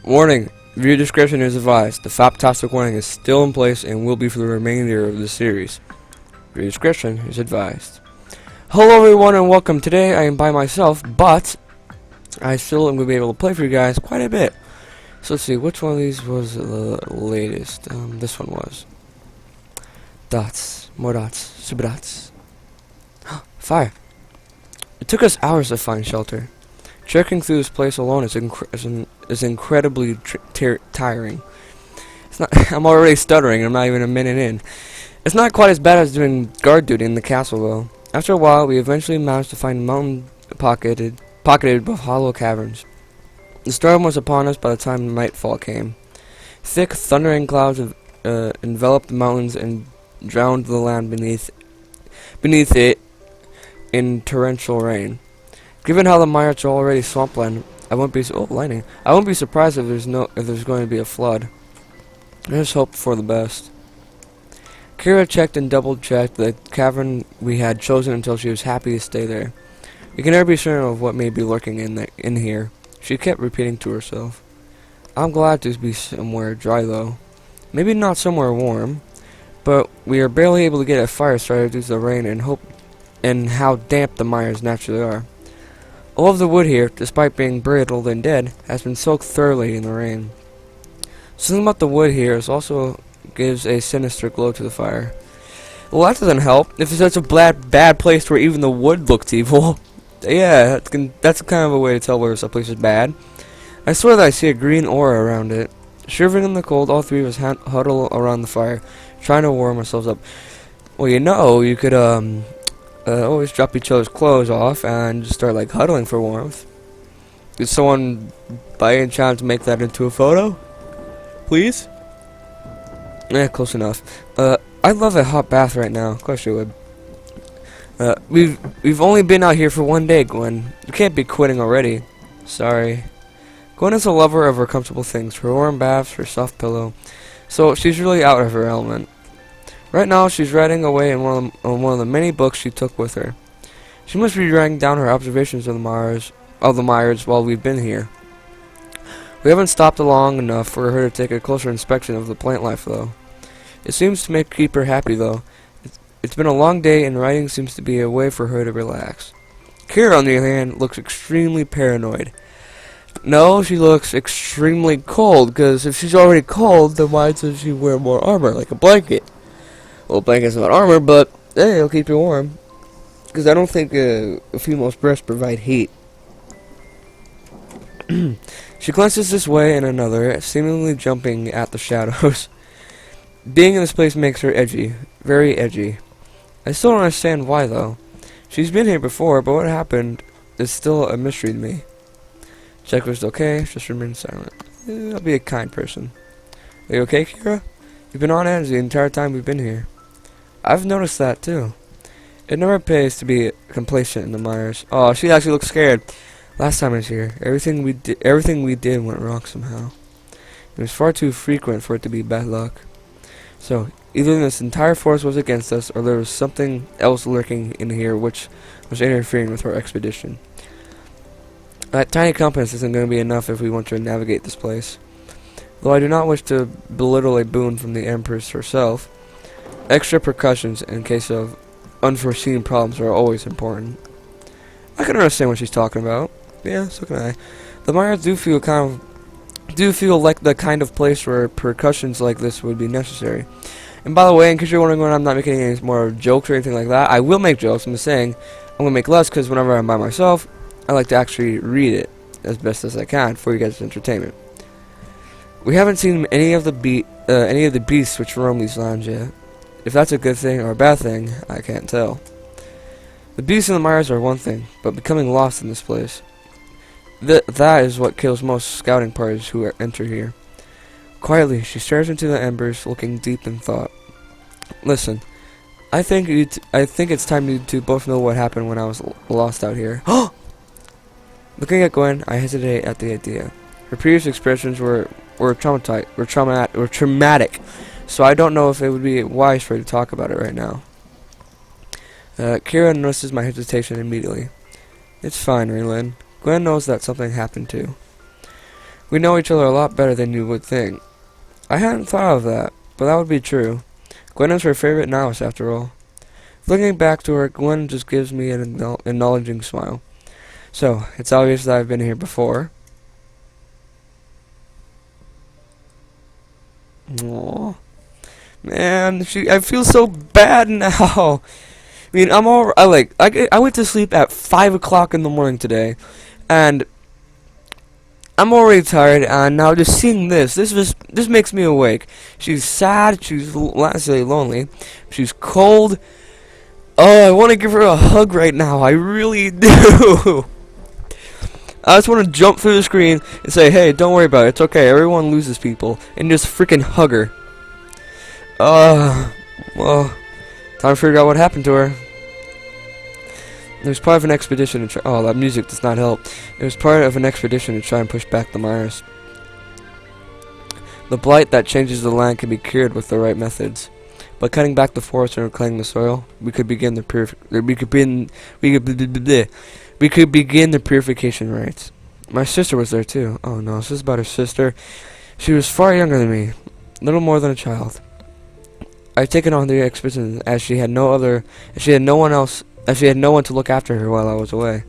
Warning, viewer discretion is advised. The fantastic warning is still in place and will be for the remainder of the series. Viewer discretion is advised. Hello everyone and welcome. Today I am by myself, but I still am going to be able to play for you guys quite a bit. So let's see, which one of these was the latest? This one was. Dots. More dots. Super dots. Fire. It took us hours to find shelter. Trekking through this place alone is incredibly tiring. It's not. I'm already stuttering. I'm not even a minute in. It's not quite as bad as doing guard duty in the castle, though. After a while, we eventually managed to find a mountain pocketed with hollow caverns. The storm was upon us by the time nightfall came. Thick, thundering clouds enveloped the mountains and drowned the land beneath it in torrential rain. Given how the mires are already swampland, I won't be surprised if there's going to be a flood. I just hope for the best. Keira checked and double-checked the cavern we had chosen until she was happy to stay there. We can never be certain of what may be lurking in here. She kept repeating to herself. I'm glad to be somewhere dry, though. Maybe not somewhere warm, but we are barely able to get a fire started due to the rain and how damp the mires naturally are. All of the wood here, despite being brittle and dead, has been soaked thoroughly in the rain. Something about the wood here also gives a sinister glow to the fire. Well, that doesn't help. If it's such a bad place where even the wood looks evil. Yeah, that's kind of a way to tell where some place is bad. I swear that I see a green aura around it. Shivering in the cold, all three of us huddle around the fire, trying to warm ourselves up. Well, you could always drop each other's clothes off and just start like huddling for warmth. Did someone by any chance make that into a photo? Please? Yeah, close enough. I'd love a hot bath right now. Of course you would. We've only been out here for one day, Gwynn. You can't be quitting already. Sorry. Gwynn is a lover of her comfortable things, her warm baths, her soft pillow. So she's really out of her element. Right now, she's writing away on one of the many books she took with her. She must be writing down her observations of the mires while we've been here. We haven't stopped long enough for her to take a closer inspection of the plant life, though. It seems to keep her happy, though. It's been a long day, and writing seems to be a way for her to relax. Keira, on the other hand, looks extremely paranoid. No, she looks extremely cold, because if she's already cold, then why does she wear more armor, like a blanket? Well, blanket's not armor, but hey, it'll keep you warm. Because I don't think a female's breasts provide heat. She glances this way and another, seemingly jumping at the shadows. Being in this place makes her edgy. Very edgy. I still don't understand why, though. She's been here before, but what happened is still a mystery to me. Checklist okay, just remain silent. I'll be a kind person. Are you okay, Keira? You've been on edge the entire time we've been here. I've noticed that, too. It never pays to be complacent in the mires. Oh, she actually looks scared. Last time I was here, everything we did went wrong somehow. It was far too frequent for it to be bad luck. So, either this entire force was against us, or there was something else lurking in here which was interfering with our expedition. That tiny compass isn't going to be enough if we want to navigate this place. Though I do not wish to belittle a boon from the Empress herself, extra precautions in case of unforeseen problems are always important. I can understand what she's talking about. Yeah, so can I. The mires do feel like the kind of place where precautions like this would be necessary. And by the way, in case you're wondering when I'm not making any more jokes or anything like that, I will make jokes. I'm just saying I'm gonna make less because whenever I'm by myself, I like to actually read it as best as I can for you guys' entertainment. We haven't seen any of the beasts which roam these lands yet. If that's a good thing or a bad thing, I can't tell. The beasts in the mires are one thing, but becoming lost in this place, that is what kills most scouting parties who enter here. Quietly, she stares into the embers, looking deep in thought. Listen, I think it's time you two both know what happened when I was lost out here. Looking at Gwynn, I hesitate at the idea. Her previous expressions were traumatic, so I don't know if it would be wise for her to talk about it right now. Keira notices my hesitation immediately. It's fine, Raelin. Gwynn knows that something happened too. We know each other a lot better than you would think. I hadn't thought of that, but that would be true. Gwynn is her favorite novice, after all. Looking back to her, Gwynn just gives me an acknowledging smile. So, it's obvious that I've been here before. Aww. Man, I feel so bad now. I mean, I went to sleep at 5 o'clock in the morning today, and I'm already tired, and now just seeing this makes me awake. She's sad, she's lastly lonely, she's cold. Oh, I want to give her a hug right now, I really do. I just want to jump through the screen and say, hey, don't worry about it, it's okay, everyone loses people, and just freaking hug her. Well, time to figure out what happened to her. It was part of an expedition to try. Oh, that music does not help. It was part of an expedition to try and push back the mires. The blight that changes the land can be cured with the right methods. By cutting back the forest and reclaiming the soil, we could begin the purification rites. My sister was there too. Oh no, this is about her sister. She was far younger than me, little more than a child. I'd taken on the expedition as she had no one to look after her while I was away.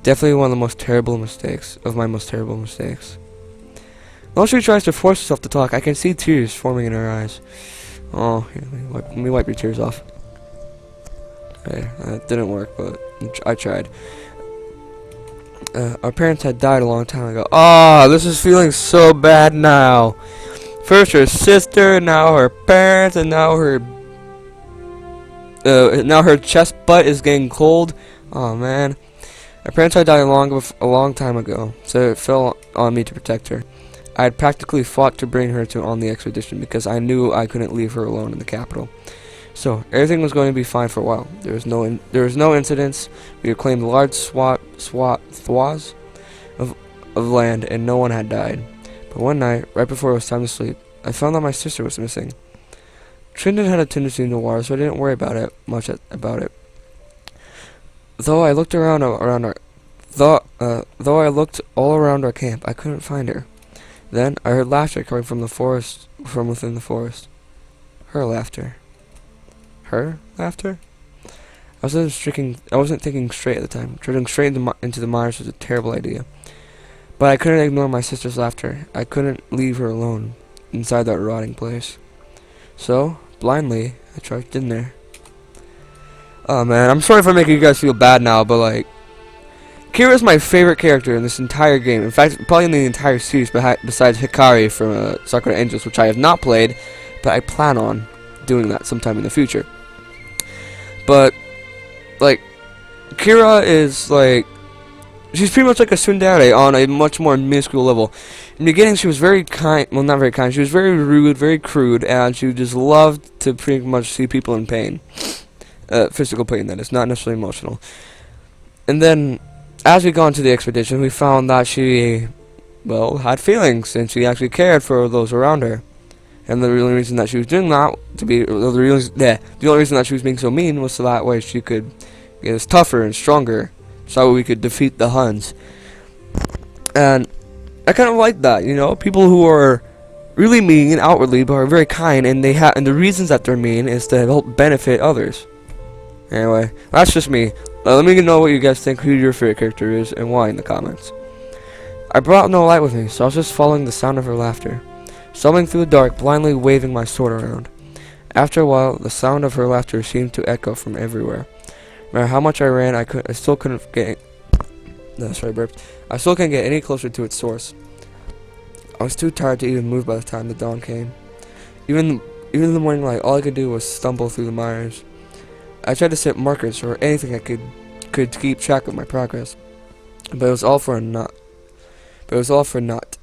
Definitely one of the most terrible mistakes of my most terrible mistakes. While she tries to force herself to talk, I can see tears forming in her eyes. Oh, here, let me wipe your tears off. Okay, that didn't work, but I tried. Our parents had died a long time ago. Ah, this is feeling so bad now. First her sister, now her parents, and now her chest butt is getting cold. Oh man. Our parents had died a long time ago, so it fell on me to protect her. I had practically fought to bring her on the expedition because I knew I couldn't leave her alone in the capital. So everything was going to be fine for a while. There was no incidents. We reclaimed large swaths of land, and no one had died. But one night, right before it was time to sleep, I found that my sister was missing. Trinidad had a tendency in the water, so I didn't worry much about it. Though I looked all around our camp, I couldn't find her. Then I heard laughter coming from within the forest. Her laughter. Her laughter? I wasn't thinking straight at the time. Treading straight into the mires was a terrible idea. But I couldn't ignore my sister's laughter. I couldn't leave her alone inside that rotting place. So, blindly, I trudged in there. Oh man, I'm sorry if I'm making you guys feel bad now, but like, Keira is my favorite character in this entire game. In fact, probably in the entire series, besides Hikari from Sakura Angels, which I have not played, but I plan on doing that sometime in the future. But, like, Keira is like, she's pretty much like a tsundere on a much more minuscule level. In the beginning, she was very kind, well, not very kind, she was very rude, very crude, and she just loved to pretty much see people in pain. Physical pain, that is, not necessarily emotional. And then, as we got into the expedition, we found that she, well, had feelings, and she actually cared for those around her. And the only reason that she was doing that, the only reason that she was being so mean was so that way she could get us tougher and stronger, so we could defeat the Huns. And I kind of like that, you know, people who are really mean outwardly but are very kind, and the reasons that they're mean is to help benefit others. Anyway, that's just me. Let me know what you guys think, who your favorite character is, and why in the comments. I brought no light with me, so I was just following the sound of her laughter, stumbling through the dark, blindly waving my sword around. After a while, the sound of her laughter seemed to echo from everywhere. No matter how much I ran, I still couldn't get. No, sorry, burped. I still couldn't get any closer to its source. I was too tired to even move by the time the dawn came. Even in the morning light, all I could do was stumble through the mires. I tried to set markers or anything I could keep track of my progress, but it was all for naught. The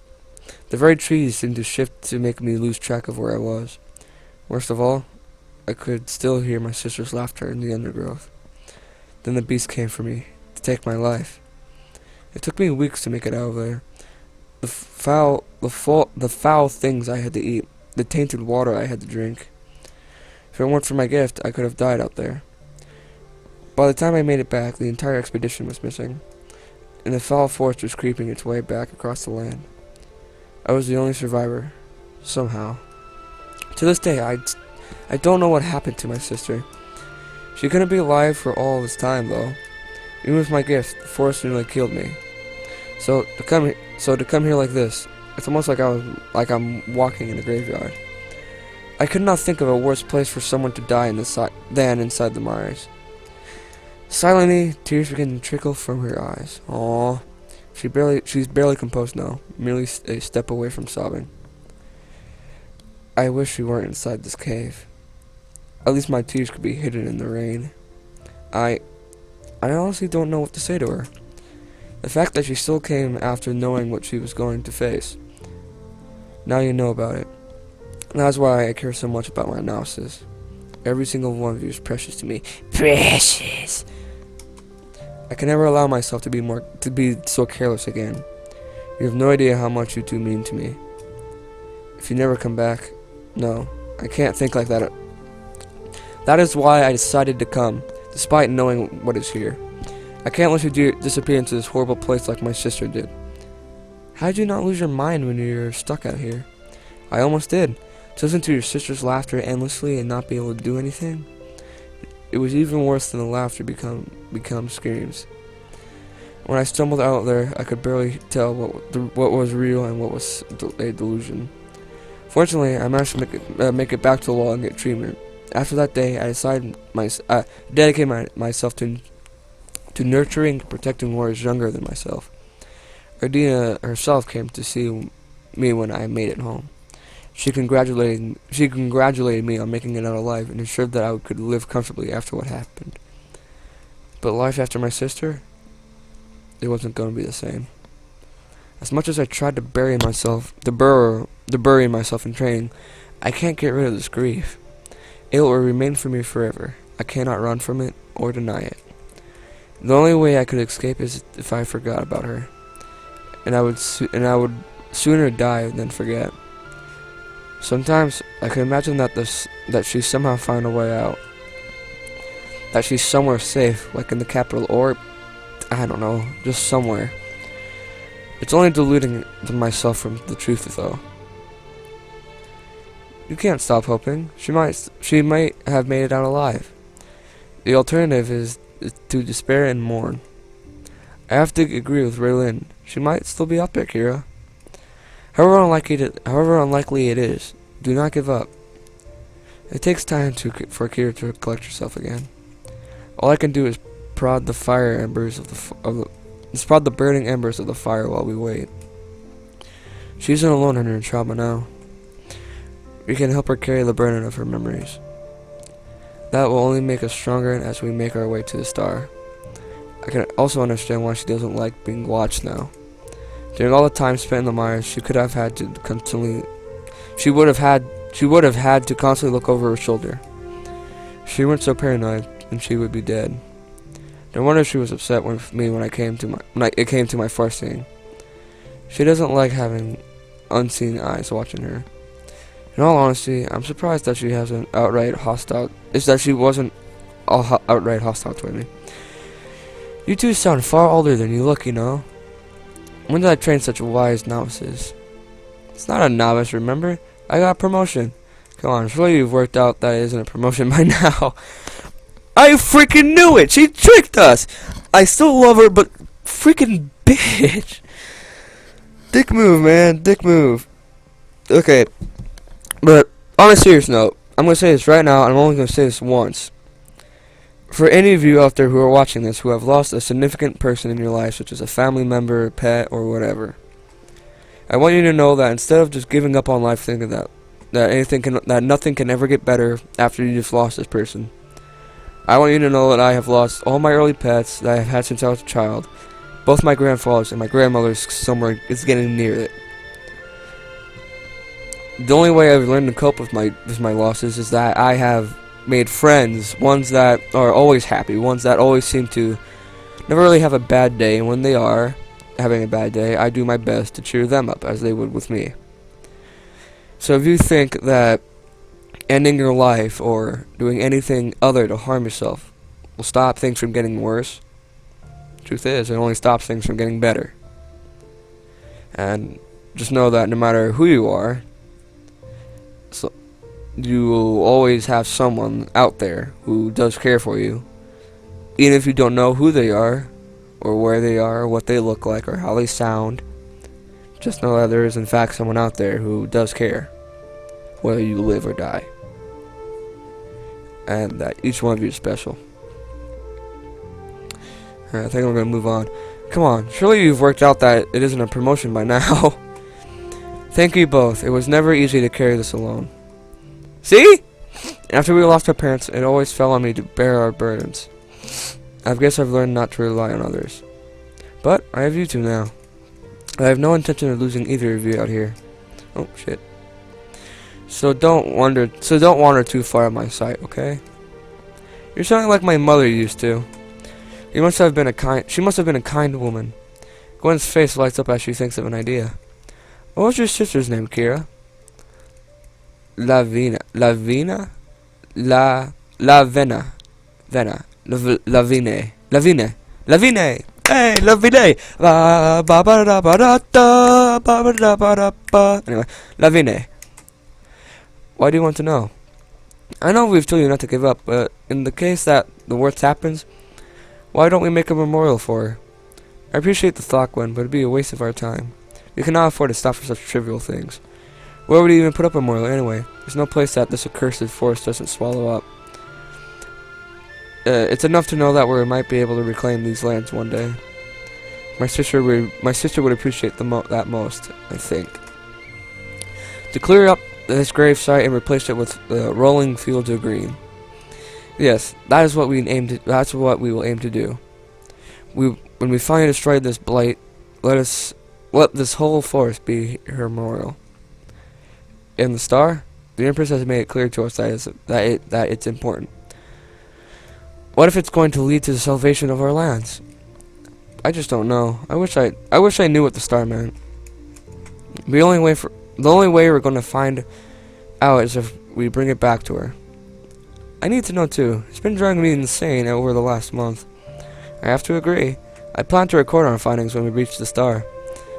very trees seemed to shift to make me lose track of where I was. Worst of all, I could still hear my sister's laughter in the undergrowth. Then the beast came for me to take my life. It took me weeks to make it out of there. The foul things I had to eat, the tainted water I had to drink. If it weren't for my gift, I could have died out there. By the time I made it back, the entire expedition was missing, and the foul forest was creeping its way back across the land. I was the only survivor, somehow. To this day, I don't know what happened to my sister. She couldn't be alive for all this time, though. Even with my gift, the forest nearly killed me. So to come here like this, it's almost like I'm walking in a graveyard. I could not think of a worse place for someone to die than inside the mires. Silently, tears began to trickle from her eyes. Aww. She's barely composed now, merely a step away from sobbing. I wish we weren't inside this cave. At least my tears could be hidden in the rain. I honestly don't know what to say to her. The fact that she still came after knowing what she was going to face. Now you know about it. And that's why I care so much about my analysis. Every single one of you is precious to me. Precious! I can never allow myself to be so careless again. You have no idea how much you two mean to me. If you never come back, no, I can't think like that. That is why I decided to come, despite knowing what is here. I can't let you disappear into this horrible place like my sister did. How did you not lose your mind when you were stuck out here? I almost did. To listen to your sister's laughter endlessly and not be able to do anything. It was even worse than the laughter become screams. When I stumbled out there, I could barely tell what was real and what was a delusion. Fortunately, I managed to make it back to the law and get treatment. After that day, I decided dedicate myself to nurturing and protecting warriors younger than myself. Ardina herself came to see me when I made it home. She congratulated me on making it out alive and ensured that I could live comfortably after what happened. But life after my sister, it wasn't going to be the same. As much as I tried to bury myself in training, I can't get rid of this grief. It will remain for me forever. I cannot run from it or deny it. The only way I could escape is if I forgot about her, and I would sooner die than forget. Sometimes I can imagine that she somehow found a way out. That she's somewhere safe, like in the capital, or I don't know, just somewhere. It's only deluding myself from the truth, though. You can't stop hoping. She might have made it out alive. The alternative is to despair and mourn. I have to agree with Raelin. She might still be up there, Keira. However unlikely it is, do not give up. It takes time for Keira to collect herself again. All I can do is prod the burning embers of the fire while we wait. She isn't alone in her trauma now. We can help her carry the burden of her memories. That will only make us stronger as we make our way to the star. I can also understand why she doesn't like being watched now. During all the time spent in the mires, she would have had to constantly look over her shoulder. If she weren't so paranoid, then she would be dead. No wonder she was upset with me when it came to my first scene. She doesn't like having unseen eyes watching her. In all honesty, I'm surprised that she wasn't outright hostile toward me. You two sound far older than you look, you know. When did I train such wise novices? It's not a novice, remember? I got a promotion. Come on, surely you've worked out that it isn't a promotion by now. I freaking knew it! She tricked us! I still love her, but freaking bitch! Dick move, man. Dick move. Okay. But on a serious note, I'm going to say this right now, and I'm only going to say this once. For any of you out there who are watching this who have lost a significant person in your life, such as a family member, pet, or whatever, I want you to know that instead of just giving up on life thinking that nothing can ever get better after you just lost this person, I want you to know that I have lost all my early pets that I have had since I was a child. Both my grandfathers and my grandmother's somewhere is getting near it. The only way I've learned to cope with my losses is that I have made friends, ones that are always happy, ones that always seem to never really have a bad day, and when they are having a bad day, I do my best to cheer them up as they would with me. So if you think that ending your life or doing anything other to harm yourself will stop things from getting worse, truth is, it only stops things from getting better. And just know that no matter who you are, so you will always have someone out there who does care for you. Even if you don't know who they are, or where they are, or what they look like, or how they sound, just know that there is in fact someone out there who does care, whether you live or die. And that each one of you is special. Alright, I think I'm going to move on. Come on, surely you've worked out that it isn't a promotion by now. Thank you both. It was never easy to carry this alone. See? After we lost our parents, it always fell on me to bear our burdens. I guess I've learned not to rely on others. But I have you two now. I have no intention of losing either of you out here. Oh shit. So don't wander too far out of my sight, okay? You're sounding like my mother used to. She must have been a kind woman. Gwen's face lights up as she thinks of an idea. What was your sister's name, Keira? Lavina. Lavine. Hey, Lavine. Anyway, Lavine. Why do you want to know? I know we've told you not to give up, but in the case that the worst happens, why don't we make a memorial for her? I appreciate the thought, Gwynn, but it'd be a waste of our time. We cannot afford to stop for such trivial things. Where would he even put up a memorial anyway? There's no place that this accursed forest doesn't swallow up. It's enough to know that we might be able to reclaim these lands one day. My sister would appreciate that most, I think. To clear up this grave site and replace it with rolling fields of green. Yes, that is what we aim to. That's what we will aim to do. When we finally destroy this blight, let this whole forest be her memorial. In the star, the Empress has made it clear to us that it's important. What if it's going to lead to the salvation of our lands? I just don't know. I wish I knew what the star meant. The only way we're going to find out is if we bring it back to her. I need to know too. It's been driving me insane over the last month. I have to agree. I plan to record our findings when we reach the star.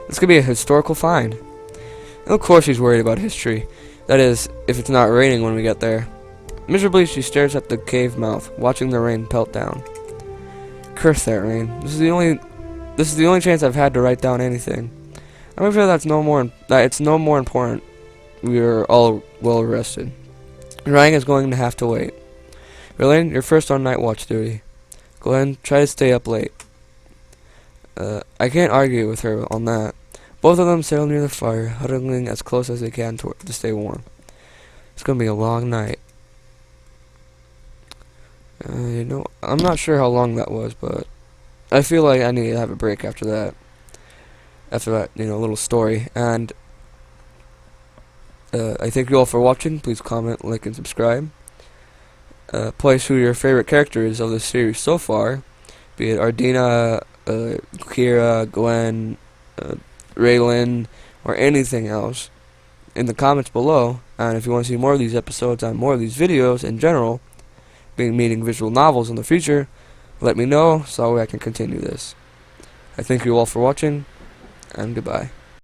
This could be a historical find. And of course she's worried about history. That is, if it's not raining when we get there. Miserably she stares at the cave mouth, watching the rain pelt down. Curse that rain. This is the only chance I've had to write down anything. I'm sure that it's no more important. We are all well rested. Ryan is going to have to wait. Raelin, you're first on night watch duty. Glenn, try to stay up late. I can't argue with her on that. Both of them sail near the fire, huddling as close as they can to stay warm. It's going to be a long night. I'm not sure how long that was, but I feel like I need to have a break after that. After that, little story. And I thank you all for watching. Please comment, like, and subscribe. Place who your favorite character is of this series so far, be it Ardina, Keira, Gwynn, Raelin, or anything else, in the comments below. And if you want to see more of these episodes and more of these videos in general, meaning visual novels in the future, let me know so I can continue this. I thank you all for watching, and goodbye.